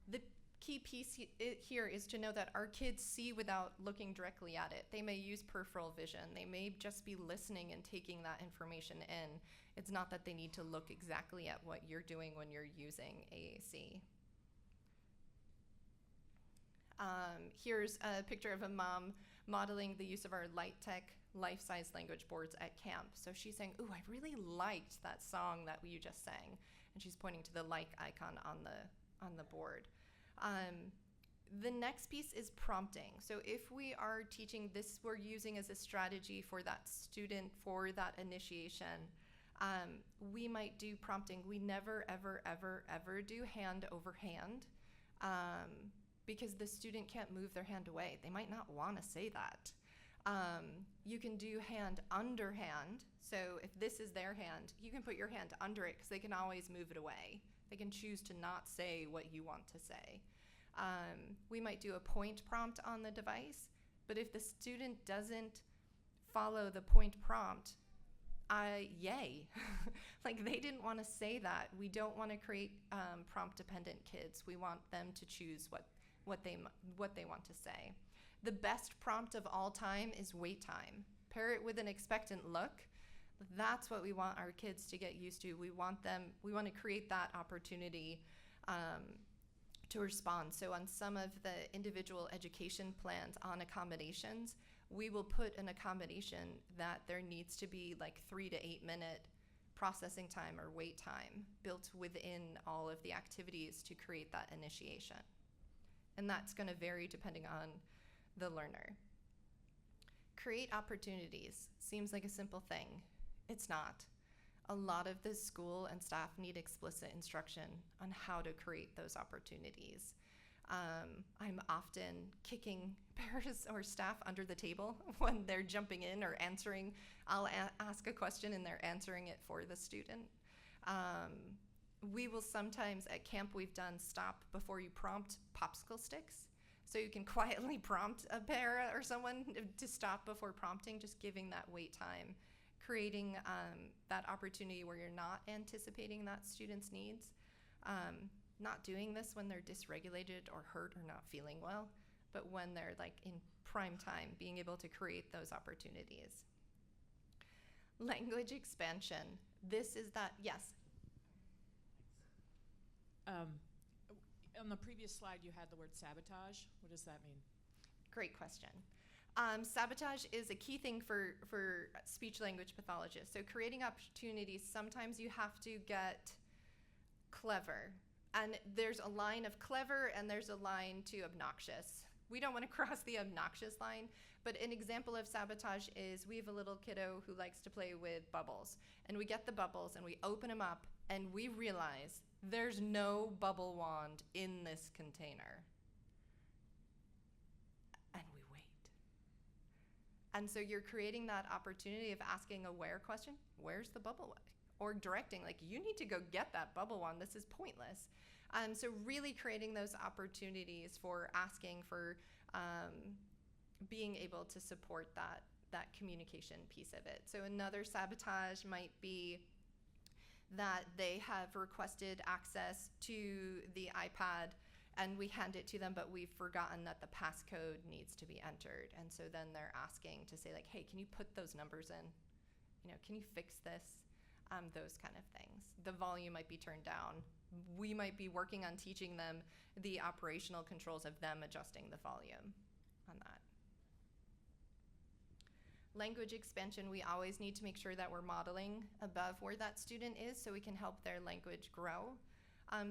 Speaker 2: The key piece here is to know that our kids see without looking directly at it. They may use peripheral vision. They may just be listening and taking that information in. It's not that they need to look exactly at what you're doing when you're using AAC. Here's a picture of a mom modeling the use of our Light Tech life-size language boards at camp. So she's saying, "Ooh, I really liked that song that you just sang," and she's pointing to the like icon on the board. The next piece is prompting. So if we are teaching this, we're using as a strategy for that student, for that initiation, we might do prompting. We never, ever, ever, ever do hand over hand, because the student can't move their hand away. They might not want to say that. You can do hand under hand. So if this is their hand, you can put your hand under it because they can always move it away. They can choose to not say what you want to say. We might do a point prompt on the device, but if the student doesn't follow the point prompt, yay. Like, they didn't want to say that. We don't want to create prompt dependent kids. We want them to choose what they want to say. The best prompt of all time is wait time. Pair it with an expectant look. That's what we want our kids to get used to. We want to create that opportunity to respond. So on some of the individual education plans on accommodations, we will put an accommodation that there needs to be like 3 to 8 minute processing time or wait time built within all of the activities to create that initiation. And that's going to vary depending on the learner. Create opportunities. Seems like a simple thing. It's not. A lot of the school and staff need explicit instruction on how to create those opportunities. I'm often kicking parents or staff under the table when they're jumping in or answering. I'll ask a question and they're answering it for the student. We will sometimes, at camp, we've done stop before you prompt popsicle sticks. So you can quietly prompt a para or someone to stop before prompting, just giving that wait time, creating that opportunity where you're not anticipating that student's needs. Not doing this when they're dysregulated or hurt or not feeling well, but when they're like in prime time, being able to create those opportunities. Language expansion. This is that, yes.
Speaker 8: On the previous slide, you had the word sabotage. What does that mean?
Speaker 2: Great question. Sabotage is a key thing for speech-language pathologists. So creating opportunities, sometimes you have to get clever. And there's a line of clever and there's a line to obnoxious. We don't want to cross the obnoxious line, but an example of sabotage is we have a little kiddo who likes to play with bubbles. And we get the bubbles and we open them up and we realize there's no bubble wand in this container. And we wait. And so you're creating that opportunity of asking a where question. Where's the bubble wand? Or directing, like, you need to go get that bubble wand. This is pointless. So really creating those opportunities for asking, for being able to support that communication piece of it. So another sabotage might be that they have requested access to the iPad and we hand it to them, but we've forgotten that the passcode needs to be entered. And so then they're asking to say, like, hey, can you put those numbers in? Can you fix this? Those kind of things. The volume might be turned down. We might be working on teaching them the operational controls of them adjusting the volume on that. Language expansion, we always need to make sure that we're modeling above where that student is so we can help their language grow.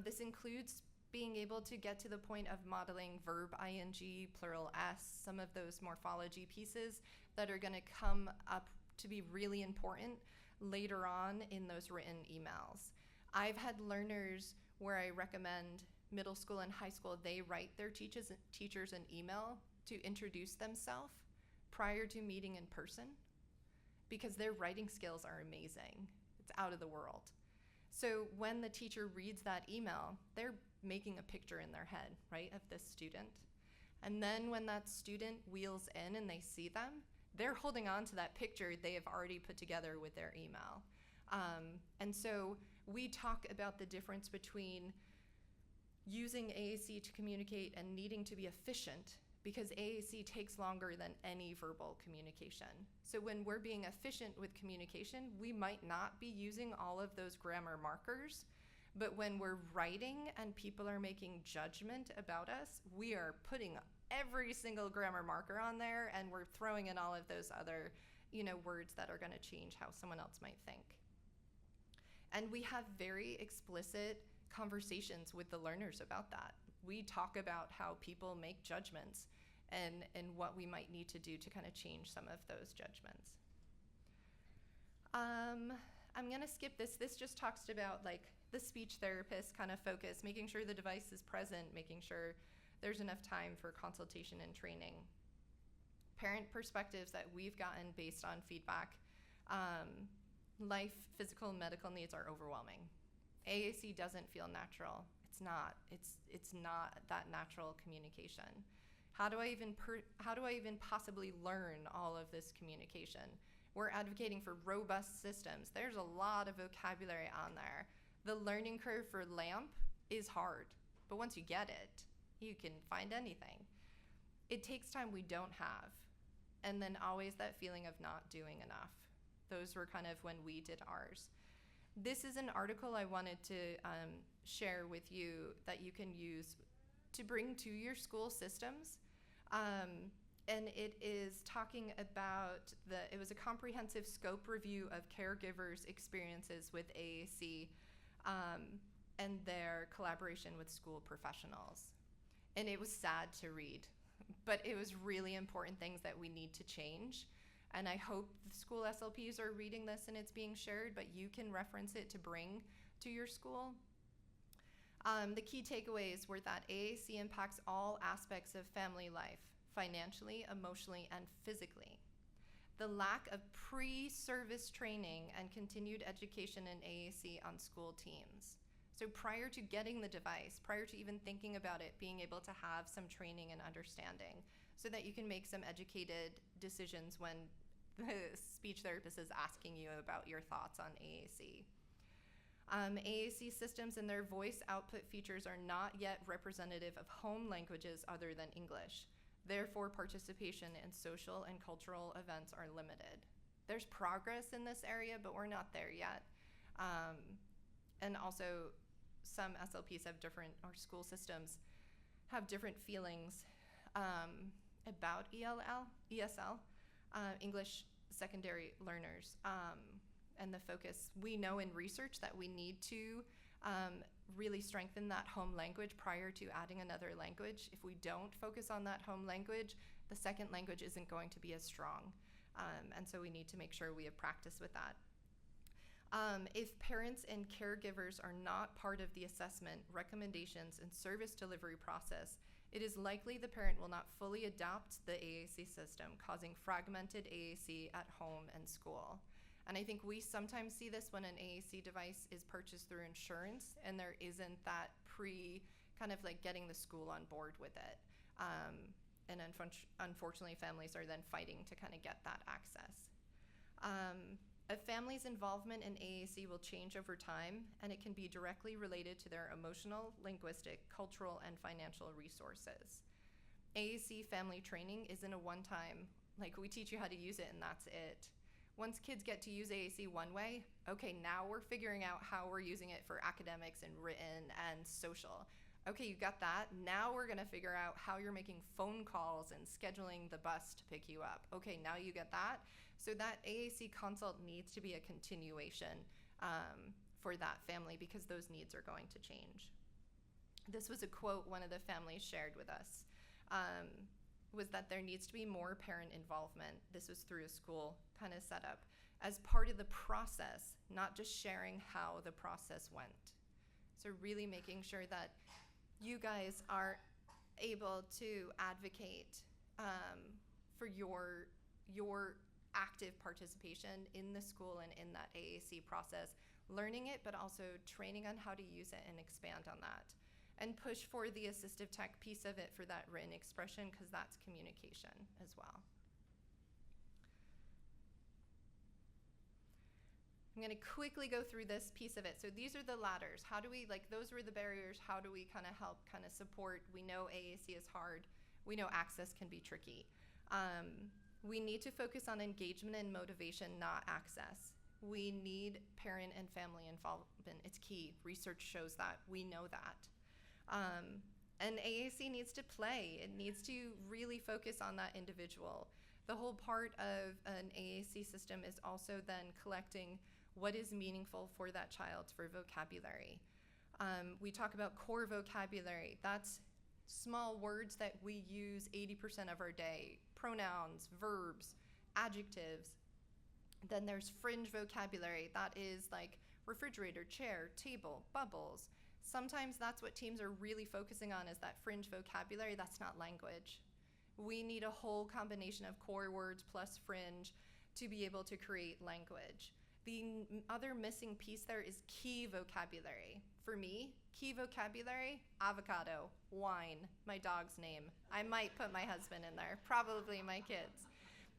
Speaker 2: This includes being able to get to the point of modeling verb ing, plural s, some of those morphology pieces that are going to come up to be really important later on in those written emails. I've had learners where I recommend middle school and high school, they write their teachers an email to introduce themselves prior to meeting in person because their writing skills are amazing. It's out of the world. So when the teacher reads that email, they're making a picture in their head, right, of this student. And then when that student wheels in and they see them, they're holding on to that picture they have already put together with their email. And so we talk about the difference between using AAC to communicate and needing to be efficient because AAC takes longer than any verbal communication. So when we're being efficient with communication, we might not be using all of those grammar markers, but when we're writing and people are making judgment about us, we are putting every single grammar marker on there and we're throwing in all of those other, words that are going to change how someone else might think. And we have very explicit conversations with the learners about that. We talk about how people make judgments and what we might need to do to kind of change some of those judgments. I'm going to skip this. This just talks about like the speech therapist kind of focus, making sure the device is present, making sure there's enough time for consultation and training. Parent perspectives that we've gotten based on feedback, life, physical, and medical needs are overwhelming. AAC doesn't feel natural. It's not. It's not that natural communication. How do I even possibly learn all of this communication? We're advocating for robust systems. There's a lot of vocabulary on there. The learning curve for LAMP is hard, but once you get it, you can find anything. It takes time we don't have. And then always that feeling of not doing enough. Those were kind of when we did ours. This is an article I wanted to share with you that you can use to bring to your school systems. And it is talking about it was a comprehensive scope review of caregivers' experiences with AAC and their collaboration with school professionals. And it was sad to read, but it was really important things that we need to change. And I hope the school SLPs are reading this and it's being shared, but you can reference it to bring to your school. The key takeaways were that AAC impacts all aspects of family life, financially, emotionally, and physically. The lack of pre-service training and continued education in AAC on school teams. So prior to getting the device, prior to even thinking about it, being able to have some training and understanding so that you can make some educated decisions when the speech therapist is asking you about your thoughts on AAC. AAC systems and their voice output features are not yet representative of home languages other than English. Therefore, participation in social and cultural events are limited. There's progress in this area, but we're not there yet. And also, some SLPs have different, or school systems have different feelings about ESL, English secondary learners, and the focus. We know in research that we need to really strengthen that home language prior to adding another language. If we don't focus on that home language, the second language isn't going to be as strong. And so we need to make sure we have practice with that. If parents and caregivers are not part of the assessment, recommendations, and service delivery process, it is likely the parent will not fully adopt the AAC system, causing fragmented AAC at home and school. And I think we sometimes see this when an AAC device is purchased through insurance and there isn't that kind of like getting the school on board with it. And unfortunately, families are then fighting to kind of get that access. A family's involvement in AAC will change over time, and it can be directly related to their emotional, linguistic, cultural, and financial resources. AAC family training isn't a one-time, like we teach you how to use it and that's it. Once kids get to use AAC one way, okay, now we're figuring out how we're using it for academics and written and social. Okay, you got that. Now we're gonna figure out how you're making phone calls and scheduling the bus to pick you up. Okay, now you get that. So that AAC consult needs to be a continuation for that family because those needs are going to change. This was a quote one of the families shared with us, was that there needs to be more parent involvement. This was through a school kind of setup as part of the process, not just sharing how the process went. So really making sure that you guys are able to advocate for your active participation in the school and in that AAC process, learning it, but also training on how to use it and expand on that. And push for the assistive tech piece of it for that written expression because that's communication as well. I'm going to quickly go through this piece of it. So these are the ladders. How do we, those were the barriers. How do we kind of help kind of support? We know AAC is hard. We know access can be tricky. We need to focus on engagement and motivation, not access. We need parent and family involvement. It's key. Research shows that. We know that. And AAC needs to play. It needs to really focus on that individual. The whole part of an AAC system is also then collecting what is meaningful for that child for vocabulary. We talk about core vocabulary. That's small words that we use 80% of our day. Pronouns, verbs, adjectives. Then there's fringe vocabulary. That is like refrigerator, chair, table, bubbles. Sometimes that's what teams are really focusing on is that fringe vocabulary. That's not language. We need a whole combination of core words plus fringe to be able to create language. The other missing piece there is key vocabulary. For me, key vocabulary, avocado, wine, my dog's name. I might put my husband in there, probably my kids.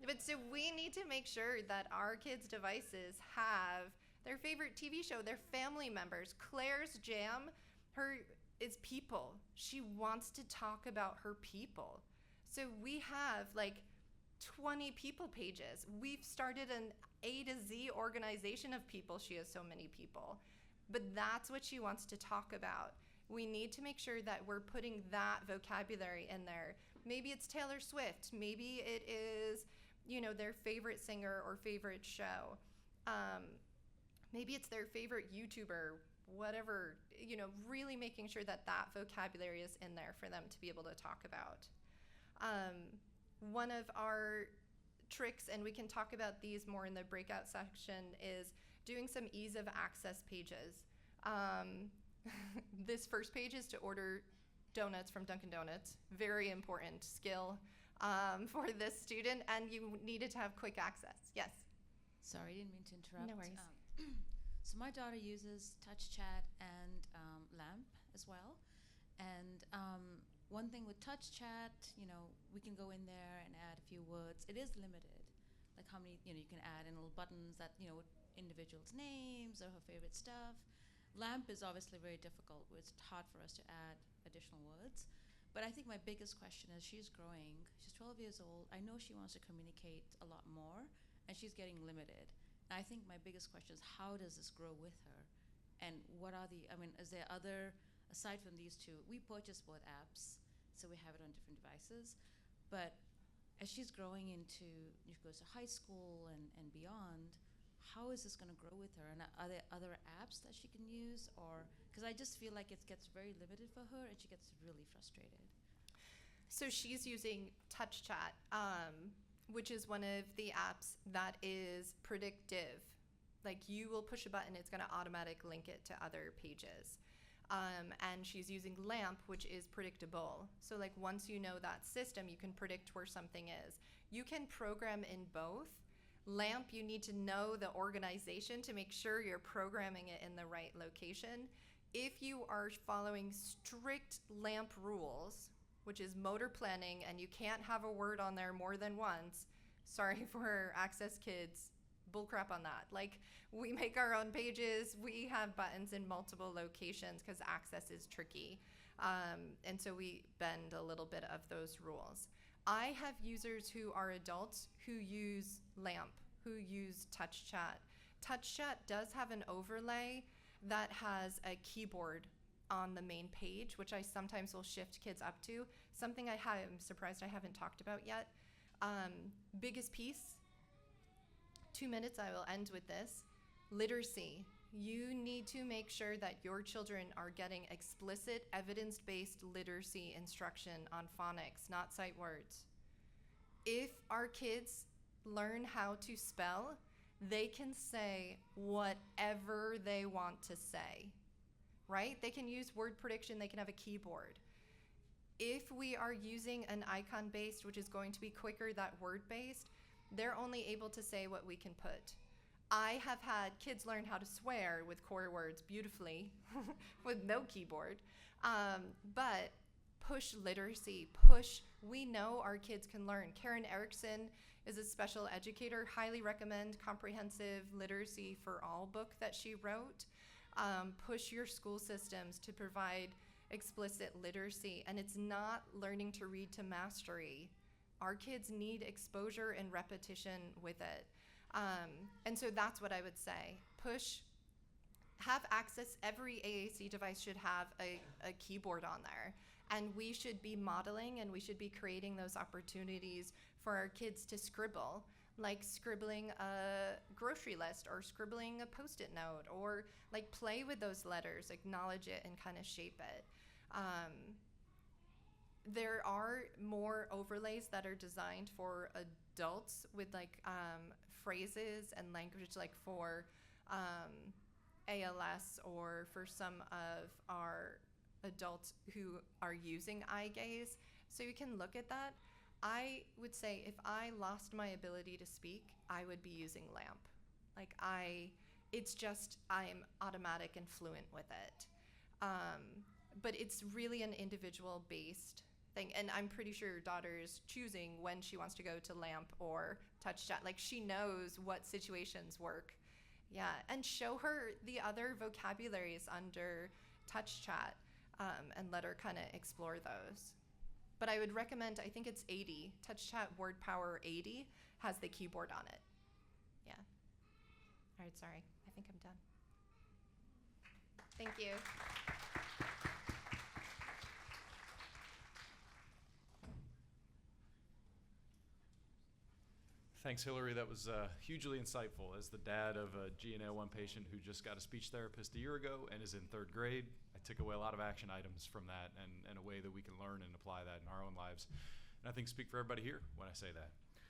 Speaker 2: But so we need to make sure that our kids' devices have their favorite TV show, their family members. Claire's jam, is people. She wants to talk about her people. So we have 20 people pages. We've started an A to Z organization of people. She has so many people. But that's what she wants to talk about. We need to make sure that we're putting that vocabulary in there. Maybe it's Taylor Swift. Maybe it is, their favorite singer or favorite show. Maybe it's their favorite YouTuber, whatever, really making sure that that vocabulary is in there for them to be able to talk about. One of our tricks, and we can talk about these more in the breakout section, is doing some ease of access pages. This first page is to order donuts from Dunkin' Donuts. Very important skill for this student, and you needed to have quick access. Yes?
Speaker 9: Sorry, didn't mean to interrupt.
Speaker 2: No worries.
Speaker 9: So my daughter uses Touch Chat and LAMP as well. And one thing with Touch Chat, we can go in there and add a few words. It is limited, like how many, you can add in little buttons that, with individuals' names or her favorite stuff. LAMP is obviously very difficult. It's hard for us to add additional words. But I think my biggest question is she's growing. She's 12 years old. I know she wants to communicate a lot more, and she's getting limited. And I think my biggest question is, how does this grow with her? And what are is there other, aside from these two, we purchased both apps, so we have it on different devices. But as she's growing into, she goes to high school and beyond, how is this going to grow with her? And are there other apps that she can use? Or, because I just feel like it gets very limited for her and she gets really frustrated.
Speaker 2: So she's using Touch Chat, which is one of the apps that is predictive. Like, you will push a button, it's going to automatically link it to other pages. And she's using LAMP, which is predictable. So like, once you know that system, you can predict where something is. You can program in both. LAMP, you need to know the organization to make sure you're programming it in the right location. If you are following strict LAMP rules, which is motor planning, and you can't have a word on there more than once, sorry for Access Kids, bullcrap on that. Like, we make our own pages, we have buttons in multiple locations because Access is tricky. And so we bend a little bit of those rules. I have users who are adults who use LAMP, who use Touch Chat. Touch Chat does have an overlay that has a keyboard on the main page, which I sometimes will shift kids up to. Something I'm surprised I haven't talked about yet. Biggest piece, 2 minutes, I will end with this. Literacy. You need to make sure that your children are getting explicit, evidence-based literacy instruction on phonics, not sight words. If our kids learn how to spell, they can say whatever they want to say, right? They can use word prediction, they can have a keyboard. If we are using an icon-based, which is going to be quicker than word-based, they're only able to say what we can put. I have had kids learn how to swear with core words beautifully with no keyboard. But push literacy, we know our kids can learn. Karen Erickson is a special educator. Highly recommend Comprehensive Literacy for All book that she wrote. Push your school systems to provide explicit literacy. And it's not learning to read to mastery. Our kids need exposure and repetition with it. And so that's what I would say. Have access, every AAC device should have a keyboard on there. And we should be modeling and we should be creating those opportunities for our kids to scribble, like scribbling a grocery list or scribbling a Post-it note, or like play with those letters, acknowledge it and kind of shape it. There are more overlays that are designed for adults with like phrases and language, like for ALS or for some of our adults who are using eye gaze. So you can look at that. I would say if I lost my ability to speak, I would be using LAMP. Like it's just, I'm automatic and fluent with it. But it's really an individual based thing. And I'm pretty sure your daughter is choosing when she wants to go to LAMP or Touch Chat. Like, she knows what situations work. Yeah, and show her the other vocabularies under Touch Chat and let her kind of explore those. But I would recommend, I think it's 80, Touch Chat Word Power 80 has the keyboard on it. Yeah. All right, sorry. I think I'm done. Thank you.
Speaker 1: Thanks, Hillary. That was hugely insightful. As the dad of a GNA1 patient who just got a speech therapist a year ago and is in 3rd grade, I took away a lot of action items from that and a way that we can learn and apply that in our own lives. And I think speak for everybody here when I say that.